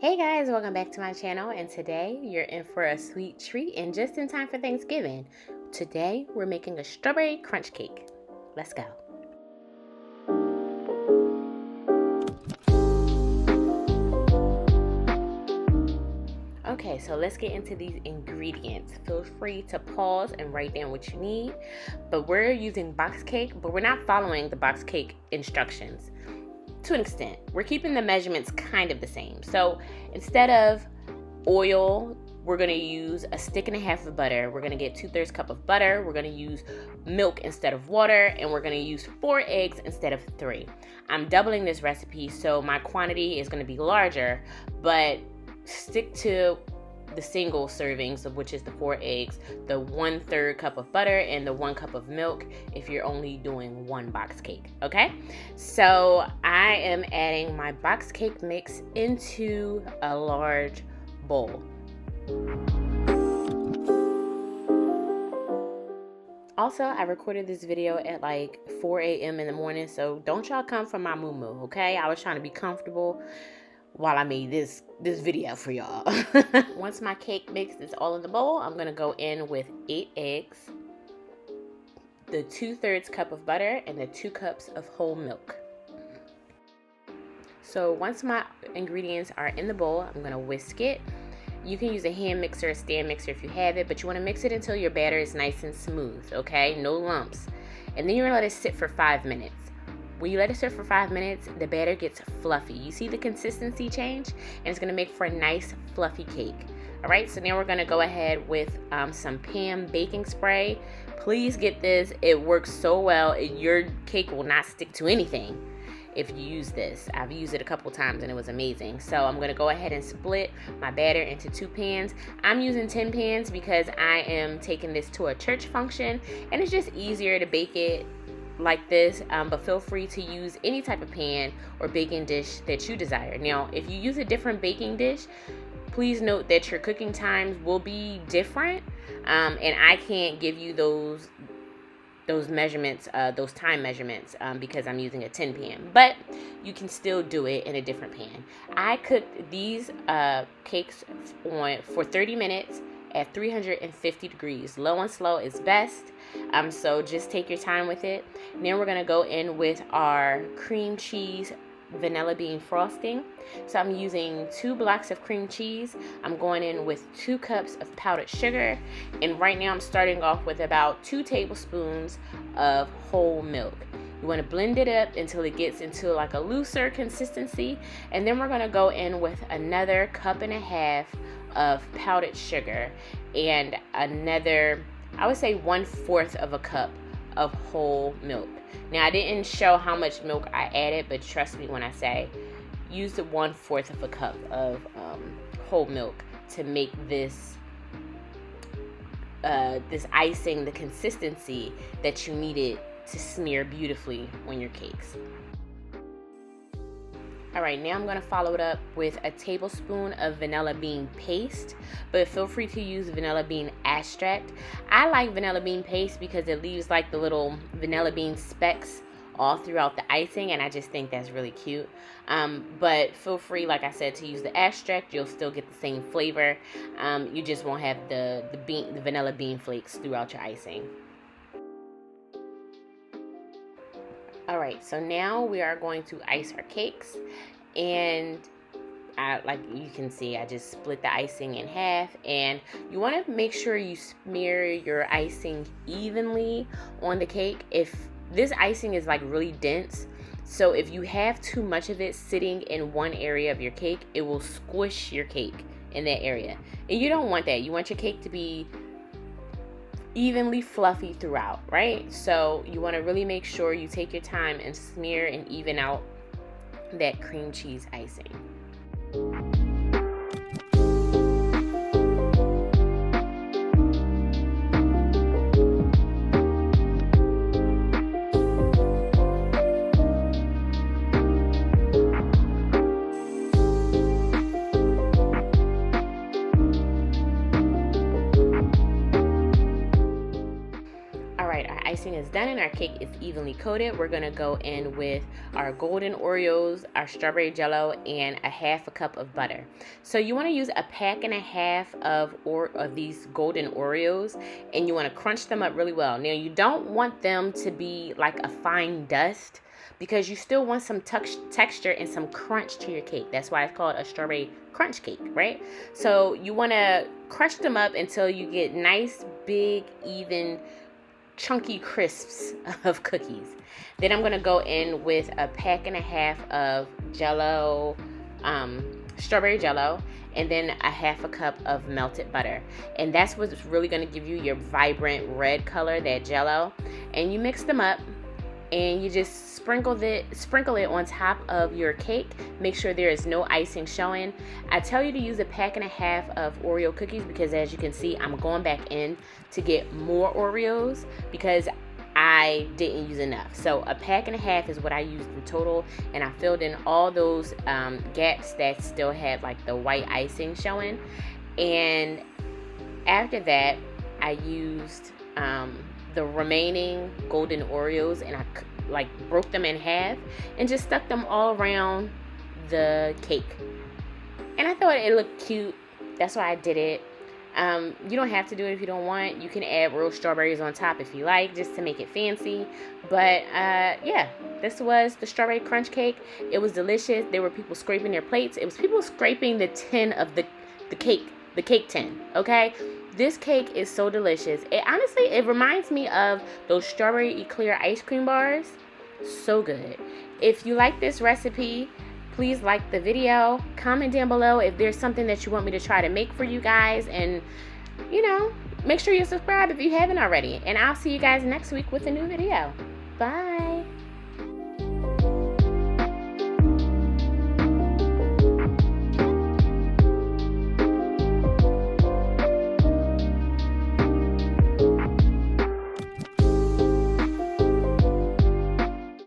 Hey guys, welcome back to my channel, and today you're in for a sweet treat and just in time for Thanksgiving. Today we're making a strawberry crunch cake. Let's go. Okay, so let's get into these ingredients. Feel free to pause and write down what you need, but we're using box cake, but we're not following the box cake instructions. To an extent, we're keeping the measurements kind of the same. So instead of oil, we're going to use a stick and a half of butter. We're going to get 2/3 cup of butter. We're going to use milk instead of water, and we're going to use 4 eggs instead of 3. I'm doubling this recipe, so my quantity is going to be larger, but stick to the single servings, of which is the 4 eggs, the 1/3 cup of butter, and the 1 cup of milk if you're only doing one box cake. Okay, so I am adding my box cake mix into a large bowl. Also, I recorded this video at like 4 a.m. in the morning, so don't y'all come from my moo-moo, okay? I was trying to be comfortable while I made this video for y'all. Once my cake mix is all in the bowl, I'm gonna go in with 8 eggs, the 2/3 cup of butter, and the 2 cups of whole milk. So once my ingredients are in the bowl, I'm gonna whisk it. You can use a hand mixer or stand mixer if you have it, but you wanna mix it until your batter is nice and smooth, okay? No lumps. And then you're gonna let it sit for 5 minutes. When you let it sit for 5 minutes, the batter gets fluffy. You see the consistency change? And it's gonna make for a nice fluffy cake. All right, so now we're gonna go ahead with some Pam baking spray. Please get this, it works so well. Your cake will not stick to anything if you use this. I've used it a couple times and it was amazing. So I'm gonna go ahead and split my batter into 2 pans. I'm using 10 pans because I am taking this to a church function, and it's just easier to bake it like this, but feel free to use any type of pan or baking dish that you desire. Now, if you use a different baking dish, please note that your cooking times will be different, and I can't give you those measurements, those time measurements, because I'm using a 10 pan, but you can still do it in a different pan. I cooked these cakes for 30 minutes at 350 degrees. Low and slow is best. So just take your time with it. Then we're gonna go in with our cream cheese vanilla bean frosting. So I'm using 2 blocks of cream cheese. I'm going in with 2 cups of powdered sugar. And right now I'm starting off with about 2 tablespoons of whole milk. You want to blend it up until it gets into like a looser consistency. And then we're going to go in with another 1.5 cups of powdered sugar and another, I would say 1/4 of a cup of whole milk. Now, I didn't show how much milk I added, but trust me when I say use the 1/4 of a cup of whole milk to make this icing the consistency that you needed to smear beautifully on your cakes. All right, now I'm gonna follow it up with a tablespoon of vanilla bean paste, but feel free to use vanilla bean extract. I like vanilla bean paste because it leaves like the little vanilla bean specks all throughout the icing, and I just think that's really cute. But feel free, like I said, to use the extract. You'll still get the same flavor. You just won't have the vanilla bean flakes throughout your icing. All right, so now we are going to ice our cakes, and like you can see, I just split the icing in half, and you want to make sure you smear your icing evenly on the cake. If this icing is like really dense, so if you have too much of it sitting in one area of your cake, it will squish your cake in that area, and you don't want that. You want your cake to be evenly fluffy throughout, right? So you want to really make sure you take your time and smear and even out that cream cheese icing. icing is done and our cake is evenly coated, we're going to go in with our golden Oreos, our strawberry jello, and a half a cup of butter. So you want to use a pack and a half of these golden Oreos, and you want to crunch them up really well. Now, you don't want them to be like a fine dust, because you still want some texture and some crunch to your cake. That's why it's called a strawberry crunch cake, right? So you want to crush them up until you get nice, big, even, chunky crisps of cookies. Then I'm going to go in with a pack and a half of jello, strawberry jello, and then a half a cup of melted butter. And that's what's really going to give you your vibrant red color, that jello. And you mix them up, and you just sprinkle it on top of your cake. Make sure there is no icing showing. I tell you to use a pack and a half of Oreo cookies because, as you can see, I'm going back in to get more Oreos because I didn't use enough. So a pack and a half is what I used in total, and I filled in all those gaps that still had like the white icing showing. And after that, I used the remaining golden Oreos, and I like broke them in half and just stuck them all around the cake. And I thought it looked cute. That's why I did it. You don't have to do it if you don't want. You can add real strawberries on top if you like, just to make it fancy. But yeah, this was the strawberry crunch cake. It was delicious. There were people scraping their plates. It was people scraping the tin of the cake tin, okay? This cake is so delicious. It reminds me of those strawberry eclair ice cream bars. So good. If you like this recipe, please like the video. Comment down below if there's something that you want me to try to make for you guys. And, make sure you subscribe if you haven't already. And I'll see you guys next week with a new video. Bye.